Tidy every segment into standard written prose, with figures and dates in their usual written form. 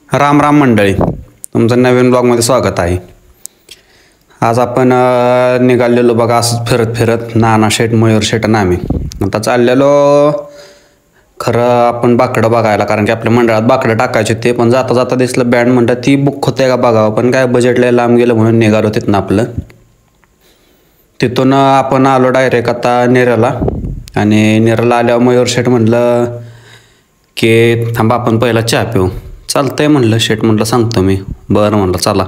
राम राम मंडळी, तुमचं नवीन ब्लॉगमध्ये स्वागत आहे. आज आपण निघालेलो बघा असंच फिरत फिरत नाना शेठ मयूर शेठ आणि आम्ही आता चाललेलो. खरं आपण बाकडं बघायला, कारण की आपल्या मंडळात बाकडं टाकायचे ते, पण जाता जाता दिसलं बँड म्हणतात ती बुक होते का बघावं, पण काय बजेटला लांब गेलं म्हणून निघालो तिथनं आपलं. तिथून आपण आलो डायरेक्ट आता नेरळला. आणि नेरळला आल्यावर मयूर शेठ म्हटलं की थांबा आपण पहिला चहा पिऊ. चालतंय म्हणलं शेठ, म्हटलं सांगतो मी. बरं म्हणलं चला.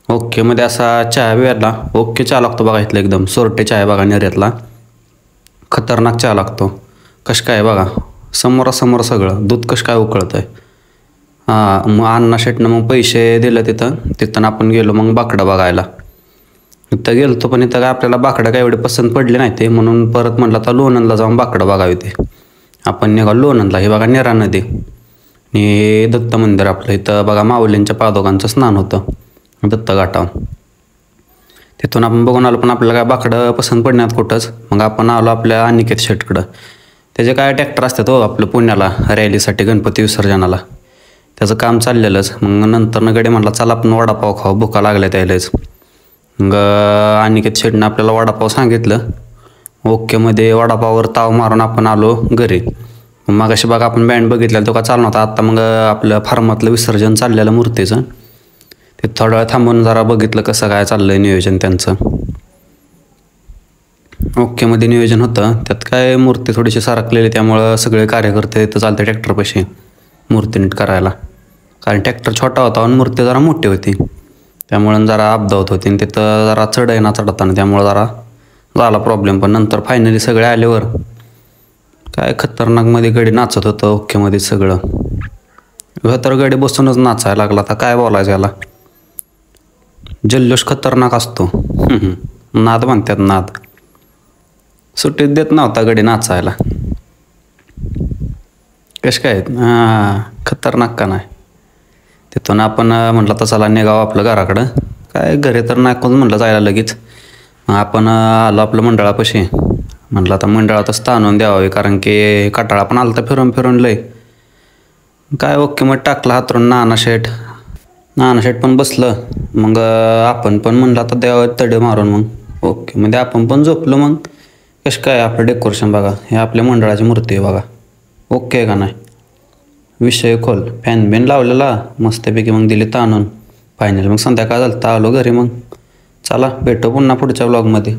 ओके मध्ये असा चहा प्यायला ओके चहा लागतो बघा. इथलं एकदम सोरटे चहा आहे बघा नेऱ्यातला, खतरनाक चहा लागतो. कसं काय बघा, समोरासमोर सगळं दूध कसं काय उकळतं आहे. हां, मग अण्णा शेठनं मग पैसे दिलं तिथं आपण गेलो मग बाकडं बघायला. इथं गेलो तो, पण इथं काय आपल्याला बाकडं काय एवढे पसंत पडले नाही ते, म्हणून परत म्हटलं आता लोणंदला जाऊन बाकडं बघावी. ते आपण निघालो लोणंदला. हे बघा नेरा नदी आणि दत्त मंदिर आपलं. इथं बघा माऊलींच्या पादुकांचं स्नान होतं दत्त घाटावर. तिथून आपण बघून आलो, पण आपल्याला काय बाकडं पसंत पडण्यात कुठंच. मग आपण आलो आपल्या अनिकेत शेठकडं. त्याचे काय ट्रॅक्टर असतात हो आपलं पुण्याला रॅलीसाठी गणपती विसर्जनाला, त्याचं काम चाललेलंच. मग नंतर गडी म्हटला चला आपण वडापाव खाऊ, भुका लागल्या त्यालाच. मग अनिकेत शेठनं आपल्याला वडापाव सांगितलं. ओकेमध्ये वडापाववर ताव मारून आपण आलो घरी. मग अशी बघा आपण बँड बघितलेला तो का चालू नव्हता. आत्ता मग आपलं फार्मातलं विसर्जन चाललेलं मूर्तीचं, ते थोडा वेळ थांबून जरा बघितलं कसं काय चाललंय नियोजन त्यांचं. ओकेमध्ये नियोजन होतं. त्यात काय मूर्ती थोडीशी सारखलेली, त्यामुळं सगळे कार्यकर्ते इथं चालते ट्रॅक्टरपाशी मूर्ती नीट करायला. कारण ट्रॅक्टर छोटा होता आणि मूर्ती जरा मोठी होती, त्यामुळं जरा अपदावत होती. आणि तिथं जरा चढ आहे ना चढताना, त्यामुळं जरा झाला प्रॉब्लेम. पण नंतर फायनली सगळे आल्यावर काय खतरनाकमध्ये गडी नाचत होतं ओकेमध्ये सगळं. तर गडी बसूनच नाचायला लागला. आता काय बोलायचं याला, जल्लोष खतरनाक असतो. नाद म्हणतात नाद, सुट्टीत देत नव्हता गडी नाचायला. कश काय खतरनाक का नाही. तिथून आपण म्हटलं तर चला निघावं आपलं घराकडं. काय घरी तर नाही कोण म्हटलं जायला लगेच. आपण आलो आपलं मंडळापाशी. म्हटलं आता मंडळातच ताणून द्यावे, कारण की कटाळा पण आला तर फिरून फिरून लय. काय ओके मग टाकलं हातरून नाना शेठ पण बसलं. मग आपण पण म्हणलं आता द्यावं तडे मारून. मग ओके मध्ये आपण पण झोपलो. मग कसं काय आपलं डेकोरेशन बघा, हे आपल्या मंडळाची मूर्ती आहे बघा. ओके आहे का नाही, विषय खोल. फॅन बिन लावलेला मस्तपैकी. मग दिली ताणून फायनल. मग संध्याकाळ झालं तर आलो घरी. मग चला भेटू पुन्हा पुढच्या व्लॉगमध्ये.